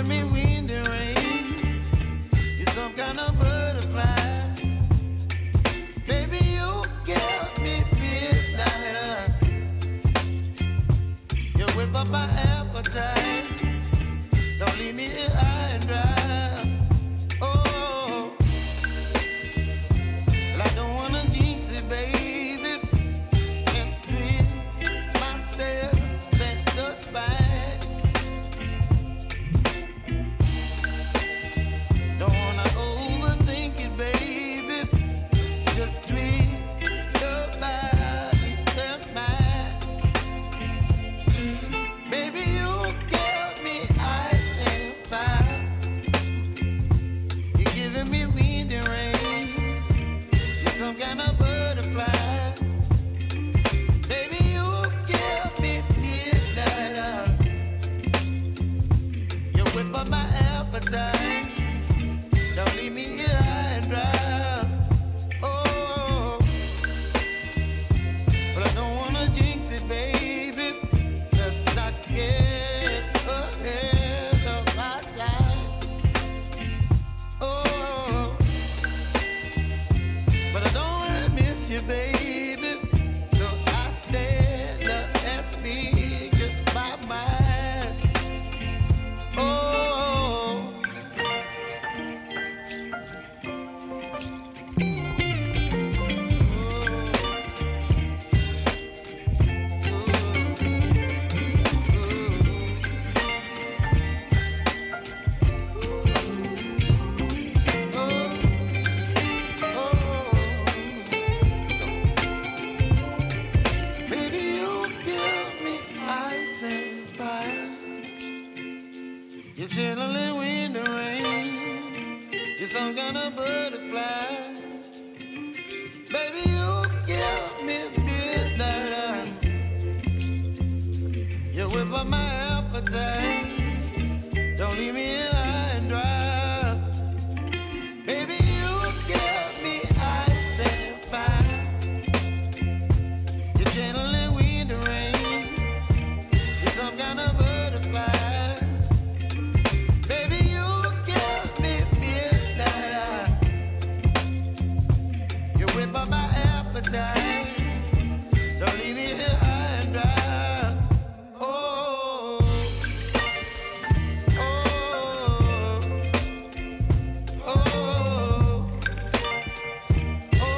giving me wind and rain. You're some kind of butterfly. Baby, you give me midnight. You whip up my appetite. Don't leave me here high and dry. Oh, well, I don't wanna jinx it, baby. Can't twist myself at the spine. Don't wanna overthink it, baby. It's just twist your body and mine. Baby, you give me ice and fire. You're giving me wind and rain. You're some kind of butterfly. Baby, you give me midnight. You whip up my appetite. Don't leave me here high and dry. Oh, but I don't wanna jinx it, baby. Let's not get ahead of my time. Oh, but I don't wanna miss you, baby. So I stand up and speak just my mind. Oh. Baby, you give me ice and fire. You're chilling wind and rain. You're some kind of butterfly. Baby, you give me midnight. You whip up my appetite. Don't leave me here high and dry. Baby, you give me ice and fire. You're channeling wind and rain. You're some kind of butterfly. Baby, you give me midnight. You whip up my appetite. Don't leave me here high and dry. Oh, oh, oh, oh,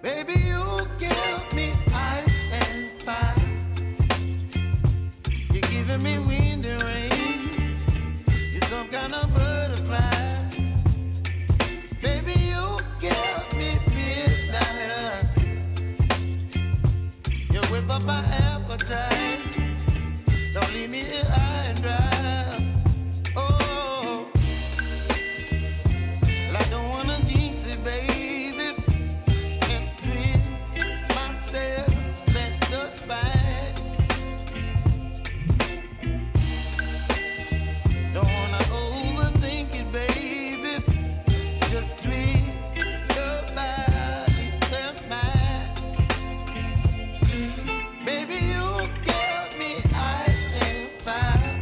baby, you give me ice and fire. You're giving me wind and rain. You're some kind of butterfly. Baby, you give me midnight. You whip up my appetite. Don't leave me here high and dry. Oh, well, I don't wanna jinx it, baby. Can't twist myself at the spine. Don't wanna overthink it, baby. It's just twist your body and mine. Baby, you give me ice and fire.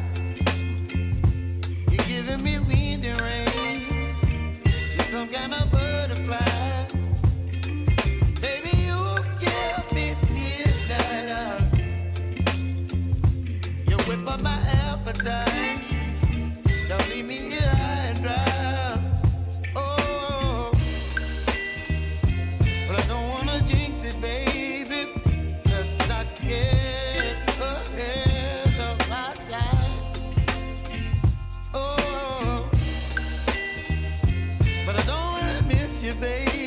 You're giving me wind and rain. You're some kind of butterfly. Baby, you give me midnight. You whip up my appetite. Don't leave me here high and dry. Oh, but I don't wanna jinx it, baby. Let's not get ahead of my time. Oh, but I don't wanna miss you, baby.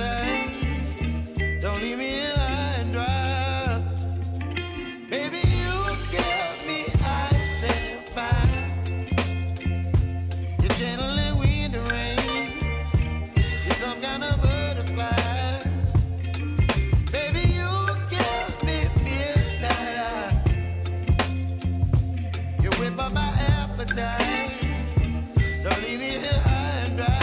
appetite. Don't leave me here high and dry. Baby, you give me ice and fire. You're channeling wind and rain. You're some kind of butterfly. Baby, you give me midnight. You whip up my appetite. Don't leave me here high and dry.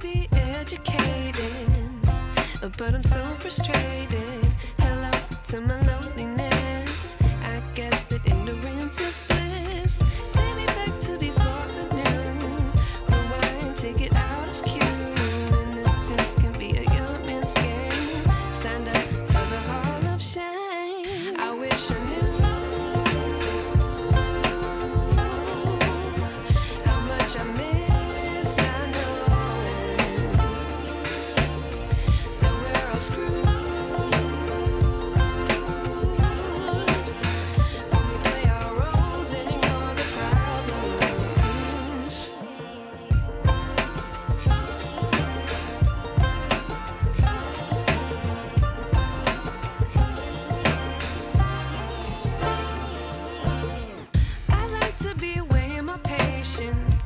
Be educated, but I'm so frustrated. Hello to my loneliness. I guess that ignorance is bliss. Take me back to before I knew. Rewind, take it out of cue. Innocence can be a young man's game. Signed up for the hall of shame. I wish I knew how much I miss.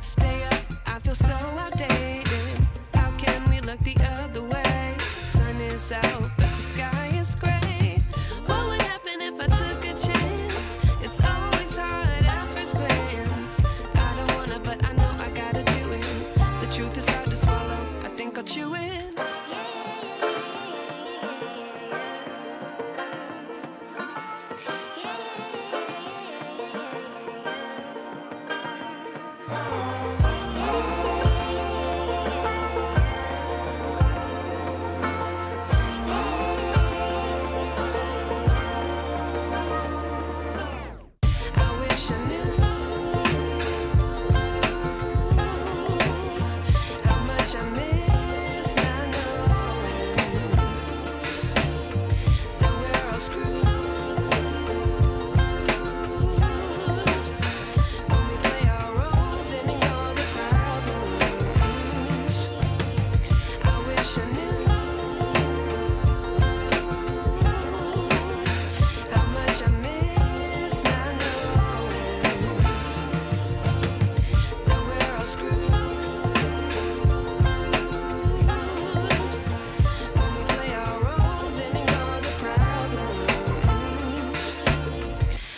Stay up, I feel so outdated. How can we look the other way? Sun is out, but the sky is gray. What would happen if I took a chance? It's always hard at first glance. I don't wanna, but I know I gotta do it. The truth is hard to swallow, I think I'll chew it.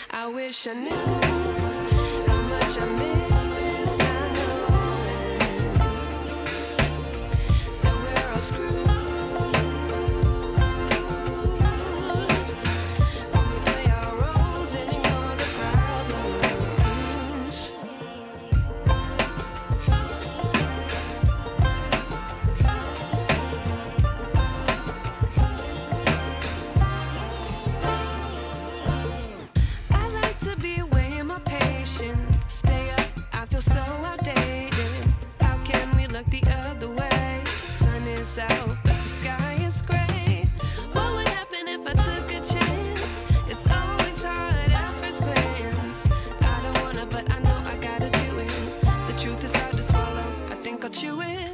I wish I knew how much I miss not knowing that we're all screwed when we play our roles and ignore the problems. I like to be away in my patience. Stay up, I feel so outdated. How can we look the other way? Sun is out, but the sky is gray. What would happen if I took a chance? It's always hard at first glance. I don't wanna, but I know I gotta do it. The truth is hard to swallow, I think I'll chew it.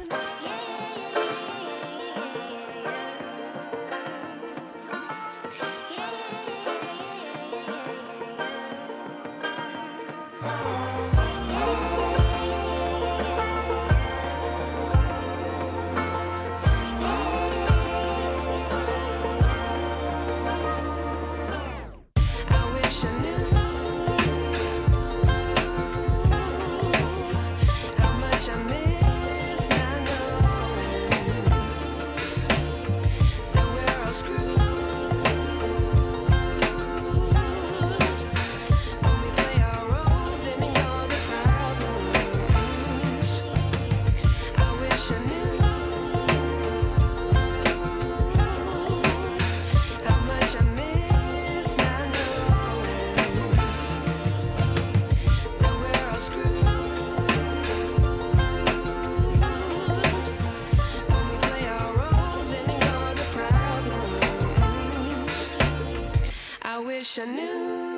wish I knew.